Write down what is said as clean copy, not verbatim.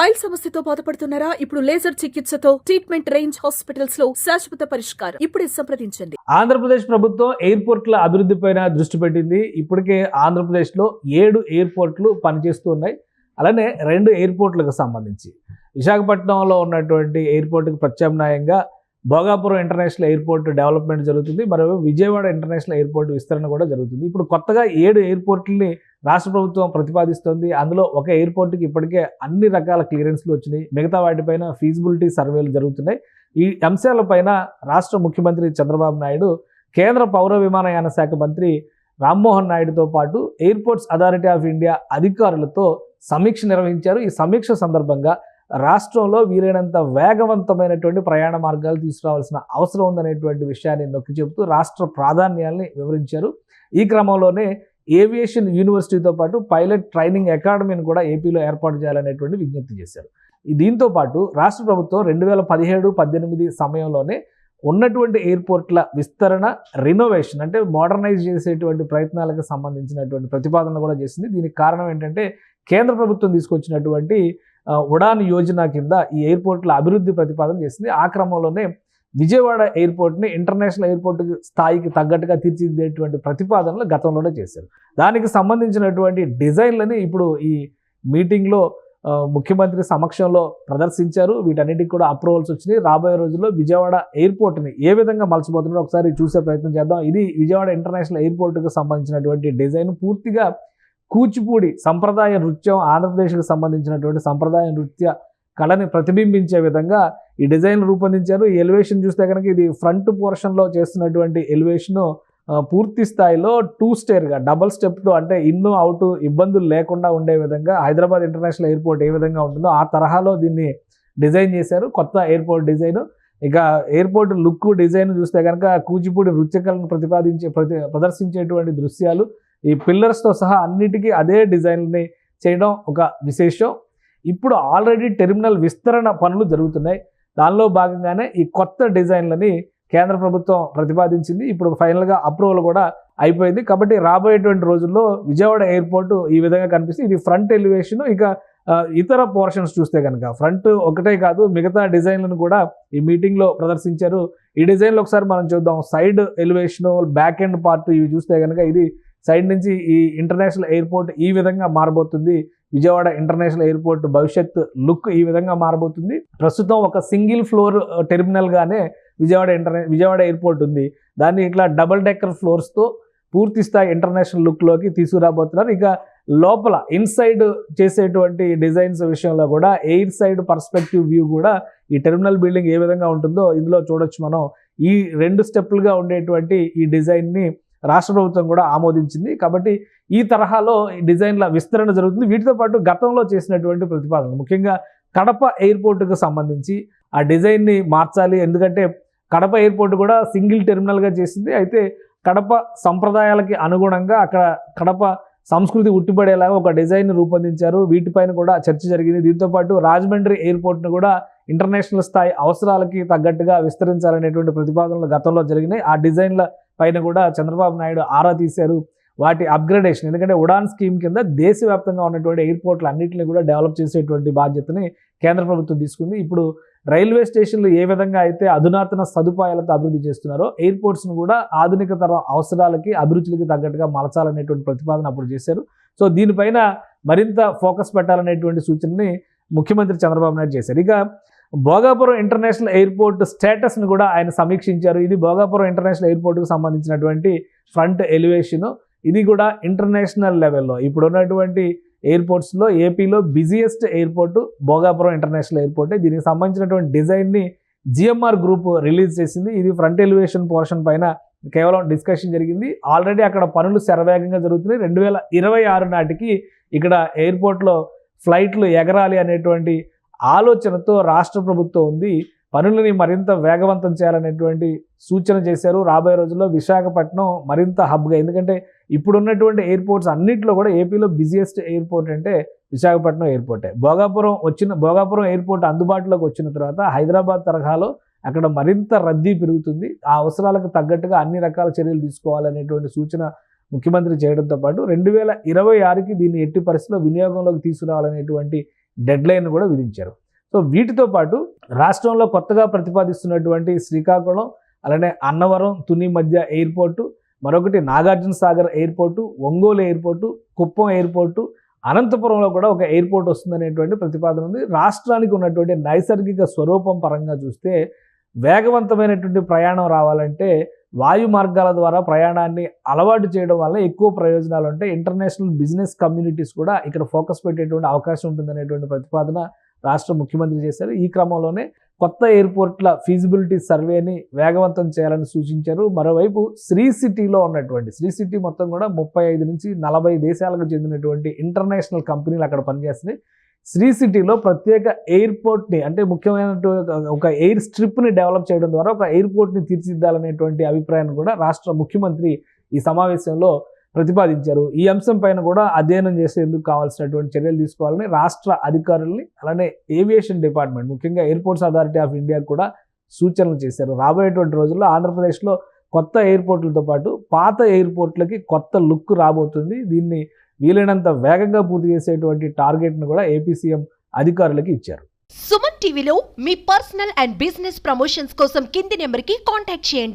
Pile సమస్యతో బాధపడుతున్నారా? ఇప్పుడు లేజర్ చికిత్సతో ట్రీట్మెంట్ రేంజ్ హాస్పిటల్స్ లో శాశ్వత పరిష్కారం. ఇప్పుడే సంప్రదించండి. ఆంధ్రప్రదేశ్ ప్రభుత్వం ఎయిర్పోర్ట్ల అభివృద్ధి పైన దృష్టి పెట్టింది. ఇప్పటికే ఆంధ్రప్రదేశ్ లో 7 ఎయిర్పోర్ట్లు పనిచేస్తూ ఉన్నాయి. అలానే 2 ఎయిర్పోర్ట్లకు సంబంధించి విశాఖపట్నంలో ఉన్నటువంటి ఎయిర్పోర్ట్కి ప్రత్యామ్నాయంగా భోగాపురం ఇంటర్నేషనల్ ఎయిర్పోర్ట్ డెవలప్మెంట్ జరుగుతుంది. మరియు విజయవాడ ఇంటర్నేషనల్ ఎయిర్పోర్ట్ విస్తరణ కూడా జరుగుతుంది. ఇప్పుడు కొత్తగా 7 ఎయిర్పోర్ట్లని రాష్ట్ర ప్రభుత్వం ప్రతిపాదిస్తోంది. అందులో ఒక ఎయిర్పోర్ట్కి ఇప్పటికే అన్ని రకాల క్లియరెన్స్లు వచ్చినాయి. మిగతా వాటిపైన ఫీజిబిలిటీ సర్వేలు జరుగుతున్నాయి. ఈ అంశాలపైన రాష్ట్ర ముఖ్యమంత్రి చంద్రబాబు నాయుడు కేంద్ర పౌర విమానయాన శాఖ మంత్రి రామ్మోహన్ నాయుడుతో పాటు ఎయిర్పోర్ట్స్ అథారిటీ ఆఫ్ ఇండియా అధికారులతో సమీక్ష నిర్వహించారు. ఈ సమీక్ష సందర్భంగా రాష్ట్రంలో వీలైనంత వేగవంతమైనటువంటి ప్రయాణ మార్గాలు తీసుకురావాల్సిన అవసరం ఉందనేటువంటి విషయాన్ని నొక్కి చెబుతూ రాష్ట్ర ప్రాధాన్యాల్ని వివరించారు. ఈ క్రమంలోనే ఏవియేషన్ యూనివర్సిటీతో పాటు పైలట్ ట్రైనింగ్ అకాడమీని కూడా ఏపీలో ఏర్పాటు చేయాలనేటువంటి విజ్ఞప్తి చేశారు. దీంతో పాటు రాష్ట్ర ప్రభుత్వం 2017-18 సమయంలోనే ఉన్నటువంటి ఎయిర్పోర్ట్ల విస్తరణ, రినోవేషన్ అంటే మోడర్నైజ్ చేసేటువంటి ప్రయత్నాలకు సంబంధించినటువంటి ప్రతిపాదనలు కూడా చేసింది. దీనికి కారణం ఏంటంటే కేంద్ర ప్రభుత్వం తీసుకొచ్చినటువంటి ఉడాన్ యోజన కింద ఈ ఎయిర్పోర్ట్ల అభివృద్ధి ప్రతిపాదన చేసింది. ఆ క్రమంలోనే విజయవాడ ఎయిర్పోర్ట్ని ఇంటర్నేషనల్ ఎయిర్పోర్ట్ స్థాయికి తగ్గట్టుగా తీర్చిదిద్దేటువంటి ప్రతిపాదనలు గతంలోనే చేశారు. దానికి సంబంధించినటువంటి డిజైన్లని ఇప్పుడు ఈ మీటింగ్లో ముఖ్యమంత్రి సమక్షంలో ప్రదర్శించారు. వీటన్నిటికి కూడా అప్రూవల్స్ వచ్చినాయి. రాబోయే రోజుల్లో విజయవాడ ఎయిర్పోర్ట్ని ఏ విధంగా మలచబోతున్నారో ఒకసారి చూసే ప్రయత్నం చేద్దాం. ఇది విజయవాడ ఇంటర్నేషనల్ ఎయిర్పోర్ట్కి సంబంధించినటువంటి డిజైన్. పూర్తిగా కూచిపూడి సంప్రదాయ నృత్యం, ఆంధ్రప్రదేశ్కి సంబంధించినటువంటి సంప్రదాయ నృత్య కళని ప్రతిబింబించే విధంగా ఈ డిజైన్ రూపొందించారు. ఈ ఎలివేషన్ చూస్తే కనుక ఇది ఫ్రంట్ పోర్షన్లో చేస్తున్నటువంటి ఎలివేషను పూర్తి స్థాయిలో 2 స్టేర్గా డబల్ స్టెప్తో, అంటే ఇన్ అవుట్ ఇబ్బందులు లేకుండా ఉండే విధంగా హైదరాబాద్ ఇంటర్నేషనల్ ఎయిర్పోర్ట్ ఏ విధంగా ఉంటుందో ఆ తరహాలో దీన్ని డిజైన్ చేశారు. కొత్త ఎయిర్పోర్ట్ డిజైన్. ఇక ఎయిర్పోర్ట్ లుక్ డిజైన్ చూస్తే కనుక కూచిపూడి నృత్యకళను ప్రదర్శించేటువంటి దృశ్యాలు, ఈ పిల్లర్స్తో సహా అన్నిటికీ అదే డిజైన్ని చేయడం ఒక విశేషం. ఇప్పుడు ఆల్రెడీ టెర్మినల్ విస్తరణ పనులు జరుగుతున్నాయి. దానిలో భాగంగానే ఈ కొత్త డిజైన్లని కేంద్ర ప్రభుత్వం ప్రతిపాదించింది. ఇప్పుడు ఫైనల్గా అప్రూవల్ కూడా అయిపోయింది. కాబట్టి రాబోయేటువంటి రోజుల్లో విజయవాడ ఎయిర్పోర్టు ఈ విధంగా కనిపిస్తుంది. ఇది ఫ్రంట్ ఎలివేషన్. ఇక ఇతర పోర్షన్స్ చూస్తే కనుక ఫ్రంట్ ఒకటే కాదు, మిగతా డిజైన్లను కూడా ఈ మీటింగ్లో ప్రదర్శించారు. ఈ డిజైన్లో ఒకసారి మనం చూద్దాం. Side elevation, back end part ఇవి చూస్తే కనుక ఇది సైడ్ నుంచి ఈ ఇంటర్నేషనల్ ఎయిర్పోర్ట్ ఈ విధంగా మారబోతుంది. విజయవాడ ఇంటర్నేషనల్ ఎయిర్పోర్ట్ భవిష్యత్ లుక్ ఈ విధంగా మారబోతుంది. ప్రస్తుతం ఒక సింగిల్ ఫ్లోర్ టెర్మినల్గానే విజయవాడ ఎయిర్పోర్ట్ ఉంది. దాన్ని ఇట్లా డబుల్ డెక్కర్ ఫ్లోర్స్తో పూర్తి స్థాయి ఇంటర్నేషనల్ లుక్లోకి తీసుకురాబోతున్నారు. ఇక లోపల ఇన్సైడ్ చేసేటువంటి డిజైన్స్ విషయంలో కూడా ఎయిర్ సైడ్ పర్స్పెక్టివ్ వ్యూ కూడా ఈ టెర్మినల్ బిల్డింగ్ ఏ విధంగా ఉంటుందో ఇందులో చూడొచ్చు మనం. ఈ 2 స్టెప్పులుగా ఉండేటువంటి ఈ డిజైన్ని రాష్ట్ర ప్రభుత్వం కూడా ఆమోదించింది. కాబట్టి ఈ తరహాలో ఈ డిజైన్ల విస్తరణ జరుగుతుంది. వీటితో పాటు గతంలో చేసినటువంటి ప్రతిపాదనలు, ముఖ్యంగా కడప ఎయిర్పోర్టుకు సంబంధించి ఆ డిజైన్ని మార్చాలి. ఎందుకంటే కడప ఎయిర్పోర్ట్ కూడా సింగిల్ టెర్మినల్గా చేసింది. అయితే కడప సంప్రదాయాలకి అనుగుణంగా అక్కడ కడప సంస్కృతి ఉట్టిపడేలాగా ఒక డిజైన్ రూపొందించారు. వీటిపైన కూడా చర్చ జరిగింది. దీంతోపాటు రాజమండ్రి ఎయిర్పోర్ట్ను కూడా ఇంటర్నేషనల్ స్థాయి అవసరాలకి తగ్గట్టుగా విస్తరించాలనేటువంటి ప్రతిపాదనలు గతంలో జరిగినాయి. ఆ డిజైన్ల పైన కూడా చంద్రబాబు నాయుడు ఆరా తీశారు. వాటి అప్గ్రేడేషన్, ఎందుకంటే ఉడాన్ స్కీమ్ కింద దేశవ్యాప్తంగా ఉన్నటువంటి ఎయిర్పోర్ట్లు అన్నింటినీ కూడా డెవలప్ చేసేటువంటి బాధ్యతని కేంద్ర ప్రభుత్వం తీసుకుంది. ఇప్పుడు రైల్వే స్టేషన్లు ఏ విధంగా అయితే అధునాతన సదుపాయాలతో అభివృద్ధి చేస్తున్నారో ఎయిర్పోర్ట్స్ను కూడా ఆధునిక తరం అవసరాలకి, అభిరుచులకి తగ్గట్టుగా మలచాలనేటువంటి ప్రతిపాదన అప్పుడు చేశారు. సో దీనిపైన మరింత ఫోకస్ పెట్టాలనేటువంటి సూచనని ముఖ్యమంత్రి చంద్రబాబు నాయుడు చేశారు. ఇక భోగాపురం ఇంటర్నేషనల్ ఎయిర్పోర్ట్ స్టేటస్ను కూడా ఆయన సమీక్షించారు. ఇది భోగాపురం ఇంటర్నేషనల్ ఎయిర్పోర్ట్కు సంబంధించినటువంటి ఫ్రంట్ ఎలివేషను. ఇది కూడా ఇంటర్నేషనల్ లెవెల్లో ఇప్పుడు ఉన్నటువంటి ఎయిర్పోర్ట్స్లో ఏపీలో బిజియెస్ట్ ఎయిర్పోర్టు భోగాపురం ఇంటర్నేషనల్ ఎయిర్పోర్టే. దీనికి సంబంధించినటువంటి డిజైన్ని జిఎంఆర్ గ్రూప్ రిలీజ్ చేసింది. ఇది ఫ్రంట్ ఎలివేషన్ పోర్షన్ పైన కేవలం డిస్కషన్ జరిగింది. ఆల్రెడీ అక్కడ పనులు శరవేగంగా జరుగుతున్నాయి. 2026 నాటికి ఇక్కడ ఎయిర్పోర్ట్లో ఫ్లైట్లు ఎగరాలి అనేటువంటి ఆలోచనతో రాష్ట్ర ప్రభుత్వం ఉంది. పనులని మరింత వేగవంతం చేయాలనేటువంటి సూచన చేశారు. రాబోయే రోజుల్లో విశాఖపట్నం మరింత హబ్గా, ఎందుకంటే ఇప్పుడున్నటువంటి ఎయిర్పోర్ట్స్ అన్నింటిలో కూడా ఏపీలో బిజియెస్ట్ ఎయిర్పోర్ట్ అంటే విశాఖపట్నం ఎయిర్పోర్టే. భోగాపురం ఎయిర్పోర్ట్ అందుబాటులోకి వచ్చిన తర్వాత హైదరాబాద్ తరహాలో అక్కడ మరింత రద్దీ పెరుగుతుంది. ఆ అవసరాలకు తగ్గట్టుగా అన్ని రకాల చర్యలు తీసుకోవాలనేటువంటి సూచన ముఖ్యమంత్రి చేయడంతో పాటు 2026కి దీన్ని ఎట్టి పరిస్థితుల్లో వినియోగంలోకి తీసుకురావాలనేటువంటి డెడ్ లైన్ కూడా విధించారు. సో వీటితో పాటు రాష్ట్రంలో కొత్తగా ప్రతిపాదిస్తున్నటువంటి శ్రీకాకుళం, అలానే అన్నవరం, తుని మధ్య ఎయిర్పోర్టు, మరొకటి Nagarjuna Sagar airport, Ongole airport, Kuppam airport, అనంతపురంలో కూడా ఒక ఎయిర్పోర్ట్ వస్తుందనేటువంటి ప్రతిపాదన ఉంది. రాష్ట్రానికి ఉన్నటువంటి నైసర్గిక స్వరూపం పరంగా చూస్తే వేగవంతమైనటువంటి ప్రయాణం రావాలంటే వాయు మార్గాల ద్వారా ప్రయాణాన్ని అలవాటు చేయడం వల్ల ఎక్కువ ప్రయోజనాలు ఉంటాయి. ఇంటర్నేషనల్ బిజినెస్ కమ్యూనిటీస్ కూడా ఇక్కడ ఫోకస్ పెట్టేటువంటి అవకాశం ఉంటుందనేటువంటి ప్రతిపాదన రాష్ట్ర ముఖ్యమంత్రి చేశారు. ఈ క్రమంలోనే కొత్త ఎయిర్పోర్ట్ల ఫీజిబిలిటీ సర్వేని వేగవంతం చేయాలని సూచించారు. మరోవైపు శ్రీ సిటీలో ఉన్నటువంటి శ్రీ సిటీ మొత్తం కూడా 35 నుంచి 40 దేశాలకు చెందినటువంటి ఇంటర్నేషనల్ కంపెనీలు అక్కడ పనిచేస్తున్నాయి. శ్రీ సిటీలో ప్రత్యేక ఎయిర్పోర్ట్ని, అంటే ముఖ్యమైనటువంటి ఒక ఎయిర్ స్ట్రిప్ని డెవలప్ చేయడం ద్వారా ఒక ఎయిర్పోర్ట్ని తీర్చిదిద్దాలనేటువంటి అభిప్రాయాన్ని కూడా రాష్ట్ర ముఖ్యమంత్రి ఈ సమావేశంలో ప్రతిపాదించారు. ఈ అంశం పైన కూడా అధ్యయనం చేసేందుకు కావాల్సినటువంటి చర్యలు తీసుకోవాలని రాష్ట్ర అధికారుల్ని, అలానే ఏవియేషన్ డిపార్ట్మెంట్, ముఖ్యంగా ఎయిర్పోర్ట్స్ అథారిటీ ఆఫ్ ఇండియా కూడా సూచనలు చేశారు. రాబోయేటువంటి రోజుల్లో ఆంధ్రప్రదేశ్లో కొత్త ఎయిర్పోర్ట్లతో పాటు పాత ఎయిర్పోర్ట్లకి కొత్త లుక్ రాబోతుంది. దీన్ని వీలైనంత వేగంగా పూర్తి చేసేటువంటి టార్గెట్ను కూడా ఏపీ సీఎం అధికారులకి ఇచ్చారు. సుమన్ టీవీలో మీ పర్సనల్ అండ్ బిజినెస్ ప్రమోషన్స్ కోసం కింది నెంబర్కి కాంటాక్ట్ చేయండి.